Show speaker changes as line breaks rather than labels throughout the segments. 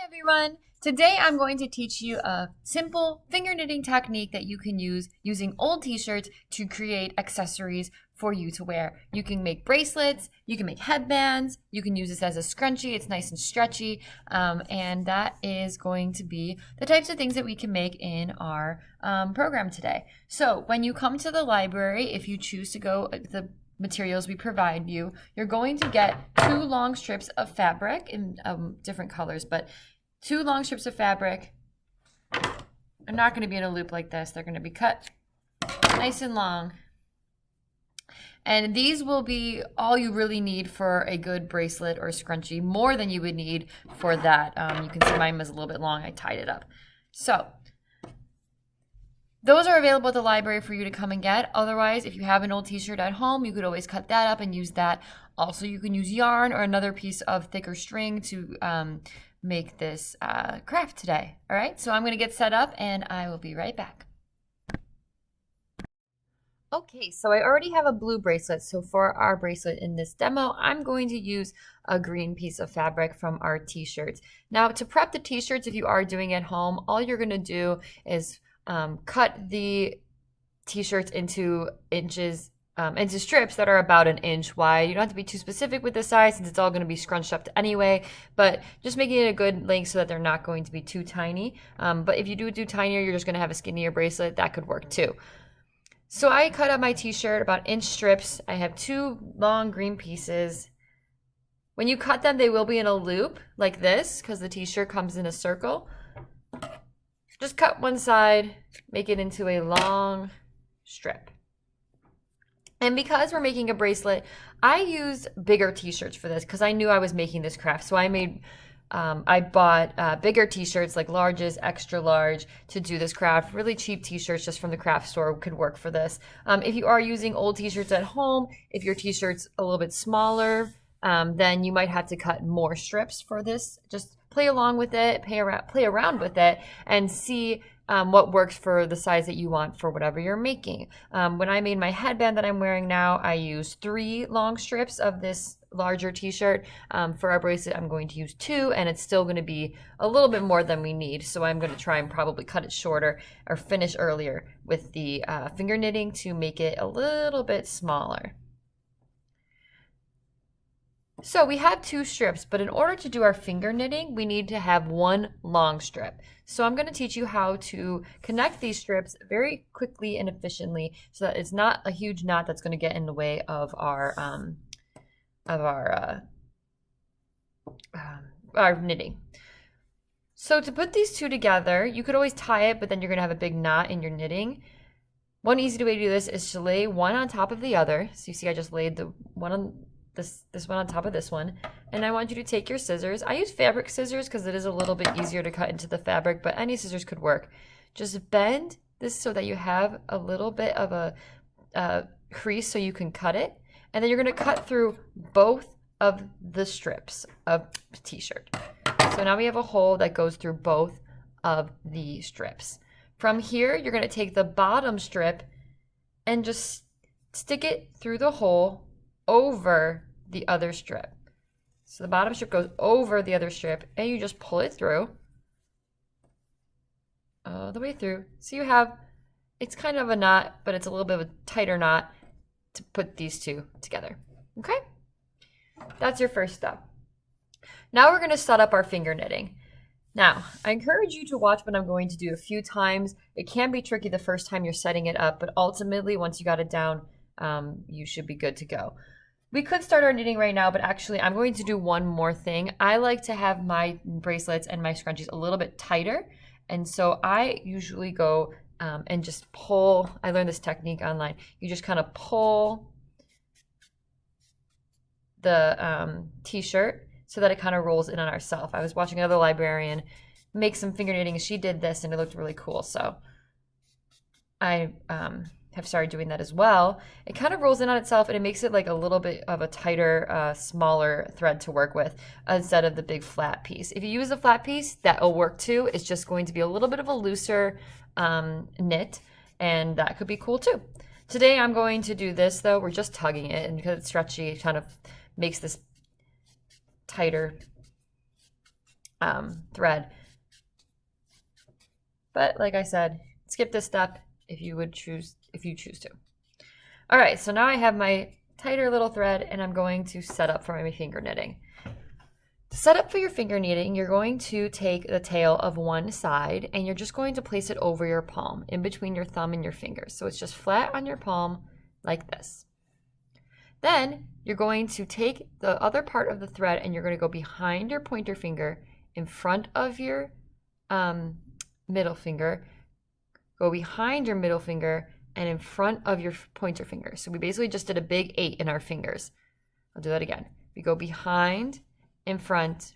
Everyone. Today I'm going to teach you a simple finger knitting technique that you can use using old t-shirts to create accessories for you to wear. You can make bracelets, you can make headbands, you can use this as a scrunchie. It's nice and stretchy, and that is going to be the types of things that we can make in our program today. So when you come to the library, if you choose to go the materials we provide you, you're going to get 2 long strips of fabric in different colors, but 2 long strips of fabric. They're not going to be in a loop like this. They're going to be cut nice and long. And these will be all you really need for a good bracelet or scrunchie, more than you would need for that. You can see mine was a little bit long. I tied it up. So those are available at the library for you to come and get. Otherwise, if you have an old t-shirt at home, you could always cut that up and use that. Also, you can use yarn or another piece of thicker string to make this craft today. All right, so I'm going to get set up and I will be right back. Okay, so I already have a blue bracelet. So for our bracelet in this demo, I'm going to use a green piece of fabric from our t-shirts. Now, to prep the t-shirts, if you are doing it at home, all you're going to do is cut the t-shirts into into strips that are about 1 inch wide. You don't have to be too specific with the size since it's all going to be scrunched up anyway, but just making it a good length so that they're not going to be too tiny. But if you do tinier, you're just going to have a skinnier bracelet. That could work too. So I cut up my t-shirt about 1 inch strips. I have 2 long green pieces. When you cut them, they will be in a loop like this because the t-shirt comes in a circle. Just cut one side, make it into a long strip. And because we're making a bracelet, I used bigger t-shirts for this because I knew I was making this craft. So I bought bigger t-shirts like larges, extra large to do this craft. Really cheap t-shirts just from the craft store could work for this. If you are using old t-shirts at home, if your t-shirt's a little bit smaller, then you might have to cut more strips for this. Just play along with it, play around with it, and see what works for the size that you want for whatever you're making. When I made my headband that I'm wearing now, I used 3 long strips of this larger t-shirt. For our bracelet, I'm going to use 2, and it's still going to be a little bit more than we need. So I'm going to try and probably cut it shorter or finish earlier with the finger knitting to make it a little bit smaller. So we have 2 strips, but in order to do our finger knitting, we need to have 1 long strip. So I'm going to teach you how to connect these strips very quickly and efficiently so that it's not a huge knot that's going to get in the way of our knitting. So to put these 2 together, you could always tie it, but then you're going to have a big knot in your knitting. One easy way to do this is to lay one on top of the other. So you see I just laid the one on this one on top of this one, and I want you to take your scissors. I use fabric scissors because it is a little bit easier to cut into the fabric, but any scissors could work. Just bend this so that you have a little bit of a crease so you can cut it, and then you're going to cut through both of the strips of the t-shirt. So now we have a hole that goes through both of the strips. From here, you're going to take the bottom strip and just stick it through the hole over the other strip. So the bottom strip goes over the other strip, and you just pull it through all the way through. So you have, it's kind of a knot, but it's a little bit of a tighter knot to put these 2 together. Okay? That's your first step. Now we're going to set up our finger knitting. Now, I encourage you to watch what I'm going to do a few times. It can be tricky the first time you're setting it up, but ultimately, once you got it down, you should be good to go. We could start our knitting right now, but actually I'm going to do one more thing. I like to have my bracelets and my scrunchies a little bit tighter, and so I usually go and just pull. I learned this technique online. You just kind of pull the t-shirt so that it kind of rolls in on ourselves. I was watching another librarian make some finger knitting, and she did this, and it looked really cool. So I have started doing that as well. It kind of rolls in on itself, and it makes it like a little bit of a tighter, smaller thread to work with instead of the big flat piece. If you use a flat piece, that will work too. It's just going to be a little bit of a looser knit, and that could be cool too. Today I'm going to do this though. We're just tugging it, and because it's stretchy, it kind of makes this tighter thread. But like I said, skip this step if you choose to. All right, so now I have my tighter little thread and I'm going to set up for my finger knitting. To set up for your finger knitting, you're going to take the tail of one side and you're just going to place it over your palm, in between your thumb and your fingers. So it's just flat on your palm like this. Then you're going to take the other part of the thread and you're going to go behind your pointer finger, in front of your middle finger, go behind your middle finger, and in front of your pointer finger. So we basically just did a big 8 in our fingers. I'll do that again. We go behind, in front,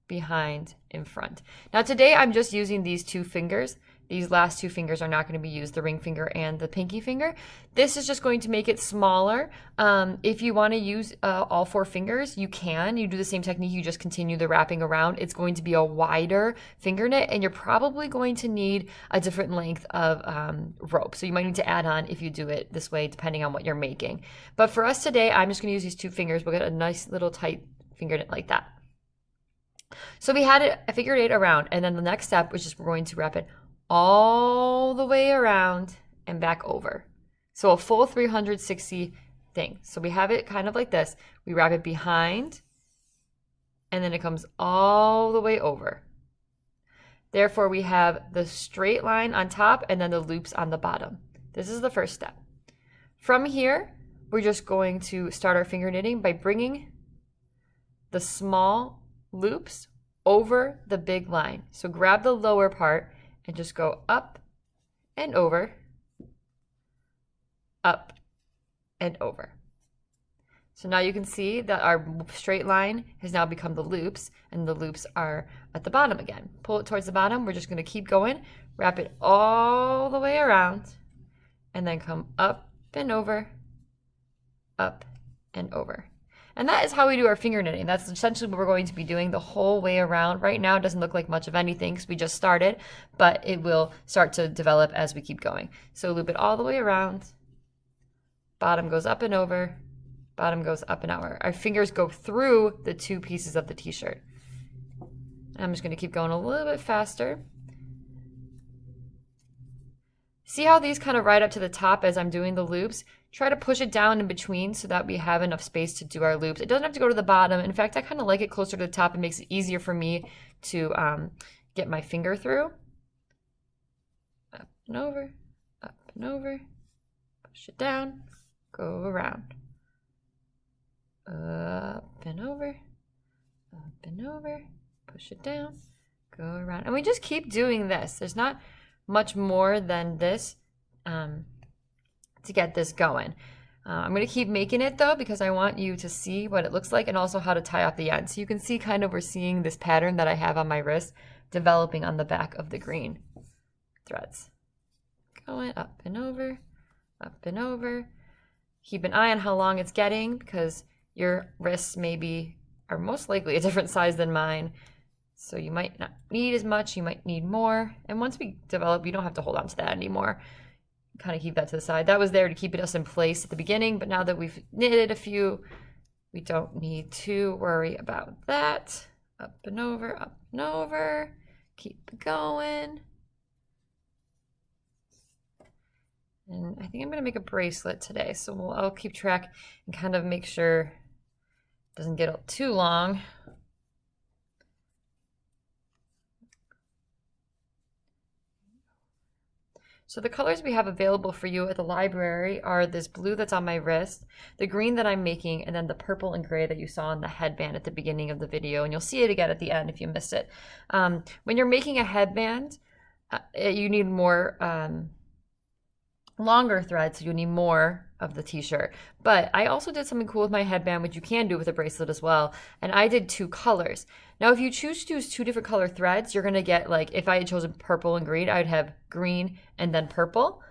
behind, in front. Now today I'm just using these 2 fingers. These last 2 fingers are not going to be used, the ring finger and the pinky finger. This is just going to make it smaller. If you want to use all 4 fingers, you can. You do the same technique, you just continue the wrapping around. It's going to be a wider finger knit, and you're probably going to need a different length of rope. So you might need to add on if you do it this way, depending on what you're making. But for us today, I'm just going to use these 2 fingers. We'll get a nice little tight finger knit like that. So we had it, I figured it around, and then the next step was just we're going to wrap it all the way around and back over. So a full 360 thing. So we have it kind of like this. We wrap it behind and then it comes all the way over. Therefore, we have the straight line on top and then the loops on the bottom. This is the first step. From here, we're just going to start our finger knitting by bringing the small loops over the big line. So grab the lower part and just go up and over, up and over. So now you can see that our straight line has now become the loops, and the loops are at the bottom again. Pull it towards the bottom. We're just going to keep going, wrap it all the way around, and then come up and over, up and over. And that is how we do our finger knitting. That's essentially what we're going to be doing the whole way around. Right now it doesn't look like much of anything because we just started, but it will start to develop as we keep going. So loop it all the way around. Bottom goes up and over. Bottom goes up and over. Our fingers go through the 2 pieces of the t-shirt. I'm just going to keep going a little bit faster. See how these kind of ride up to the top as I'm doing the loops? Try to push it down in between so that we have enough space to do our loops. It doesn't have to go to the bottom. In fact, I kind of like it closer to the top. It makes it easier for me to get my finger through. Up and over, push it down, go around. Up and over, push it down, go around. And we just keep doing this. There's not much more than this to get this going. I'm going to keep making it though because I want you to see what it looks like and also how to tie off the end. So you can see kind of we're seeing this pattern that I have on my wrist developing on the back of the green threads. Going up and over, up and over. Keep an eye on how long it's getting because your wrists are most likely a different size than mine. So you might not need as much, you might need more. And once we develop, you don't have to hold on to that anymore. Kind of keep that to the side. That was there to keep us in place at the beginning, but now that we've knitted a few, we don't need to worry about that. Up and over, keep going. And I think I'm gonna make a bracelet today, so I'll keep track and kind of make sure it doesn't get too long. So the colors we have available for you at the library are this blue that's on my wrist, the green that I'm making, and then the purple and gray that you saw on the headband at the beginning of the video. And you'll see it again at the end if you missed it. When you're making a headband, you need more longer thread, so you need more of the t-shirt. But I also did something cool with my headband, which you can do with a bracelet as well. And I did 2 colors. Now, if you choose to use 2 different color threads, you're gonna get, like, if I had chosen purple and green, I'd have green and then purple.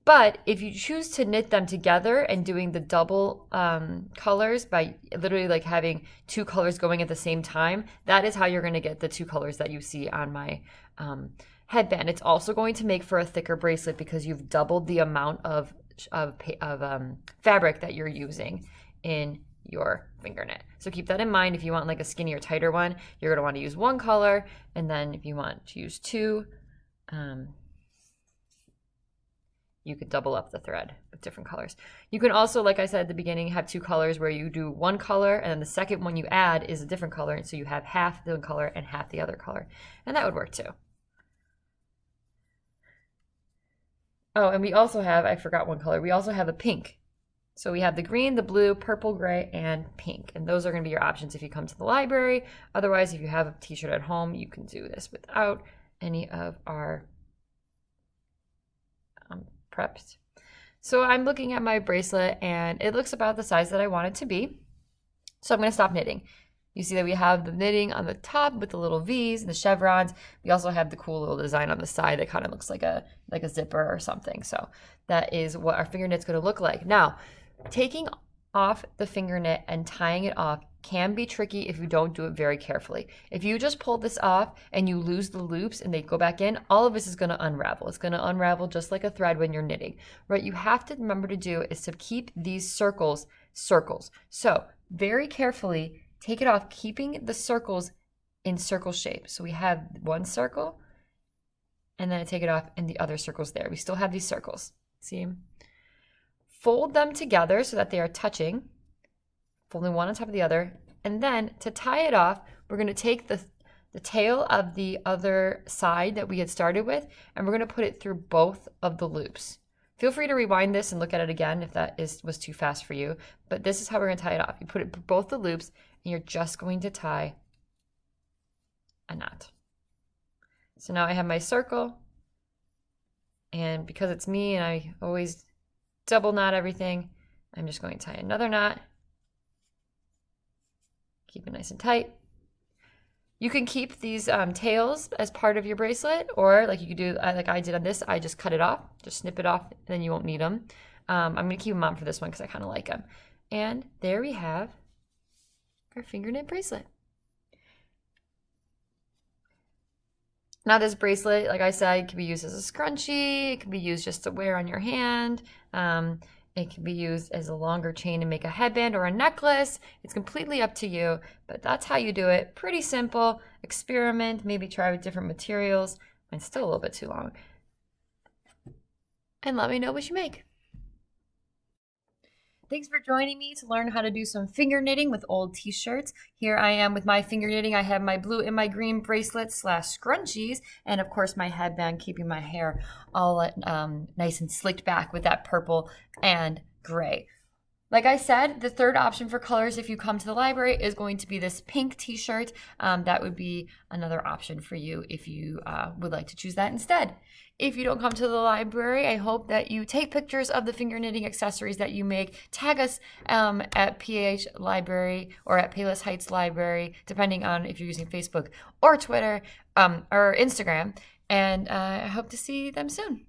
But if you choose to knit them together and doing the double colors by literally like having 2 colors going at the same time, that is how you're gonna get the 2 colors that you see on my headband. It's also going to make for a thicker bracelet because you've doubled the amount of fabric that you're using in your finger knit. So keep that in mind. If you want like a skinnier, tighter one, you're gonna want to use one color. And then if you want to use two, you could double up the thread with different colors. You can also, like I said at the beginning, have two colors where you do one color and then the second one you add is a different color. And so you have half the color and half the other color. And that would work too. Oh, and we also have, I forgot one color, we also have a pink. So we have the green, the blue, purple, gray, and pink. And those are going to be your options if you come to the library. Otherwise, if you have a t-shirt at home, you can do this without any of our preps. So I'm looking at my bracelet and it looks about the size that I want it to be. So I'm going to stop knitting. You see that we have the knitting on the top with the little V's and the chevrons. We also have the cool little design on the side that kind of looks like a zipper or something. So that is what our finger knit's going to look like. Now, taking off the finger knit and tying it off can be tricky if you don't do it very carefully. If you just pull this off and you lose the loops and they go back in, all of this is going to unravel. It's going to unravel just like a thread when you're knitting. What you have to remember to do is to keep these circles. So very carefully take it off, keeping the circles in circle shape. So we have one circle and then I take it off and the other circle's there. We still have these circles. See? Fold them together so that they are touching, folding one on top of the other. And then to tie it off, we're going to take the tail of the other side that we had started with, and we're going to put it through both of the loops. Feel free to rewind this and look at it again if that was too fast for you. But this is how we're going to tie it off. You put it both the loops, and you're just going to tie a knot. So now I have my circle, and because it's me and I always double knot everything, I'm just going to tie another knot. Keep it nice and tight. You can keep these tails as part of your bracelet, or like you could do, like I did on this, I just cut it off, just snip it off, and then you won't need them. I'm going to keep them on for this one because I kind of like them. And there we have our finger knit bracelet. Now this bracelet, like I said, can be used as a scrunchie. It can be used just to wear on your hand. It can be used as a longer chain to make a headband or a necklace. It's completely up to you, but that's how you do it. Pretty simple. Experiment, maybe try with different materials. Mine's still a little bit too long. And let me know what you make. Thanks for joining me to learn how to do some finger knitting with old t-shirts. Here I am with my finger knitting. I have my blue and my green bracelets / scrunchies, and of course my headband, keeping my hair all nice and slicked back with that purple and gray. Like I said, the third option for colors if you come to the library is going to be this pink t-shirt. That would be another option for you if you would like to choose that instead. If you don't come to the library, I hope that you take pictures of the finger knitting accessories that you make. Tag us at PAH Library or at Payless Heights Library, depending on if you're using Facebook or Twitter or Instagram. And I hope to see them soon.